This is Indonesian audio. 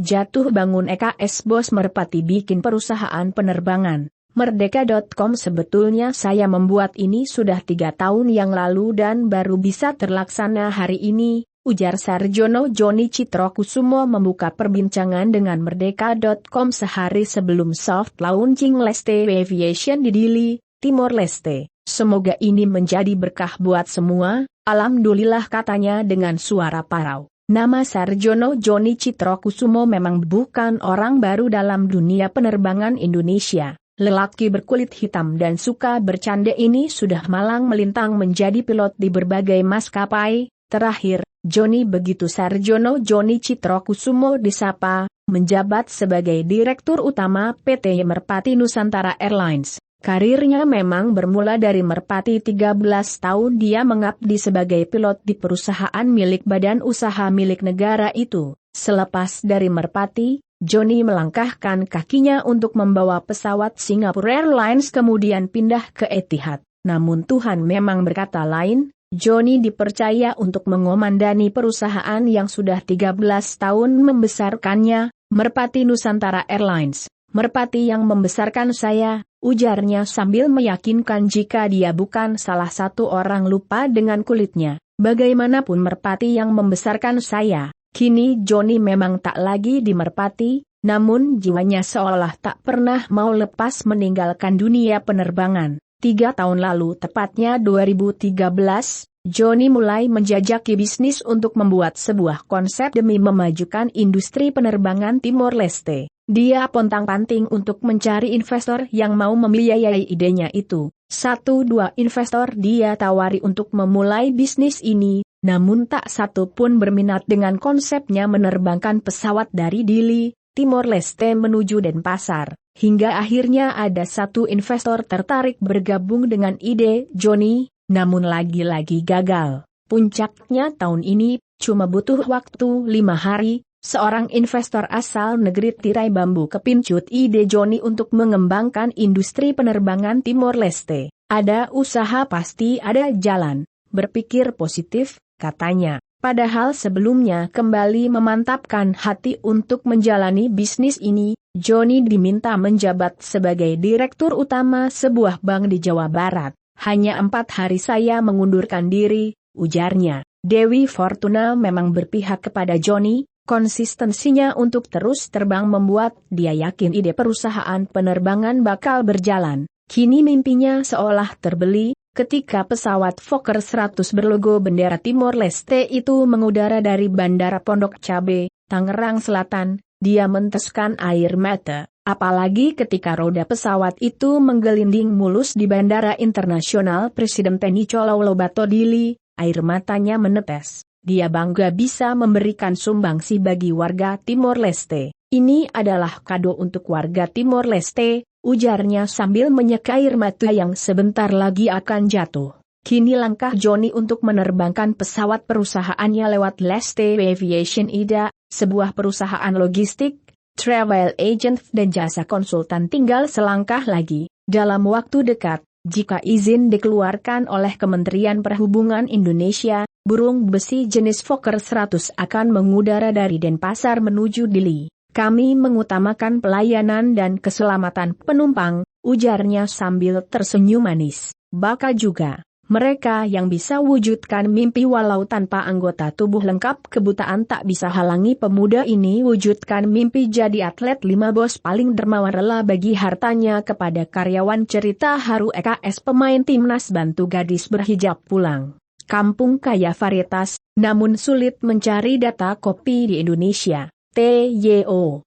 jatuh bangun EKS Bos Merpati bikin perusahaan penerbangan. Merdeka.com sebetulnya saya membuat ini sudah 3 tahun yang lalu dan baru bisa terlaksana hari ini, ujar Sarjono Joni Citrokusumo membuka perbincangan dengan Merdeka.com sehari sebelum soft launching Leste Aviation di Dili, Timor Leste. Semoga ini menjadi berkah buat semua, alhamdulillah katanya dengan suara parau. Nama Sarjono Joni Citrokusumo memang bukan orang baru dalam dunia penerbangan Indonesia. Lelaki berkulit hitam dan suka bercanda ini sudah malang melintang menjadi pilot di berbagai maskapai. Terakhir, Joni begitu Sarjono Joni Citrokusumo disapa, menjabat sebagai Direktur Utama PT Merpati Nusantara Airlines. Karirnya memang bermula dari Merpati 13 tahun dia mengabdi sebagai pilot di perusahaan milik badan usaha milik negara itu. Selepas dari Merpati, Joni melangkahkan kakinya untuk membawa pesawat Singapore Airlines kemudian pindah ke Etihad. Namun Tuhan memang berkata lain, Joni dipercaya untuk mengomandani perusahaan yang sudah 13 tahun membesarkannya, Merpati Nusantara Airlines. Merpati yang membesarkan saya, ujarnya sambil meyakinkan jika dia bukan salah satu orang lupa dengan kulitnya. Bagaimanapun Merpati yang membesarkan saya. Kini Joni memang tak lagi di Merpati, namun jiwanya seolah tak pernah mau lepas meninggalkan dunia penerbangan. 3 tahun lalu tepatnya 2013, Joni mulai menjajaki bisnis untuk membuat sebuah konsep demi memajukan industri penerbangan Timor Leste. Dia pontang-panting untuk mencari investor yang mau membiayai idenya itu. 1-2 investor dia tawari untuk memulai bisnis ini, namun tak satu pun berminat dengan konsepnya menerbangkan pesawat dari Dili, Timor Leste menuju Denpasar. Hingga akhirnya ada satu investor tertarik bergabung dengan ide Joni, namun lagi-lagi gagal. Puncaknya tahun ini, cuma butuh waktu 5 hari, seorang investor asal negeri tirai bambu kepincut ide Joni untuk mengembangkan industri penerbangan Timor Leste. Ada usaha pasti ada jalan, berpikir positif, katanya. Padahal sebelumnya kembali memantapkan hati untuk menjalani bisnis ini, Joni diminta menjabat sebagai Direktur Utama sebuah bank di Jawa Barat. Hanya 4 hari saya mengundurkan diri, ujarnya. Dewi Fortuna memang berpihak kepada Joni. Konsistensinya untuk terus terbang membuat dia yakin ide perusahaan penerbangan bakal berjalan. Kini mimpinya seolah terbeli, ketika pesawat Fokker 100 berlogo bendera Timor Leste itu mengudara dari Bandara Pondok Cabe, Tangerang Selatan, dia menteskan air mata. Apalagi ketika roda pesawat itu menggelinding mulus di Bandara Internasional Presiden Nicolao Lobato Dili, air matanya menetes. Dia bangga bisa memberikan sumbangsi bagi warga Timor Leste. Ini adalah kado untuk warga Timor Leste, ujarnya sambil menyeka air mata yang sebentar lagi akan jatuh. Kini langkah Joni untuk menerbangkan pesawat perusahaannya lewat Leste Aviation IDA, sebuah perusahaan logistik, travel agent dan jasa konsultan tinggal selangkah lagi. Dalam waktu dekat, jika izin dikeluarkan oleh Kementerian Perhubungan Indonesia, burung besi jenis Fokker 100 akan mengudara dari Denpasar menuju Dili. Kami mengutamakan pelayanan dan keselamatan penumpang, ujarnya sambil tersenyum manis. Baka juga, mereka yang bisa wujudkan mimpi walau tanpa anggota tubuh lengkap kebutaan tak bisa halangi pemuda ini wujudkan mimpi jadi atlet 5 bos paling dermawan rela bagi hartanya kepada karyawan cerita haru EKS pemain timnas bantu gadis berhijab pulang kampung kaya varietas, namun sulit mencari data kopi di Indonesia. TYO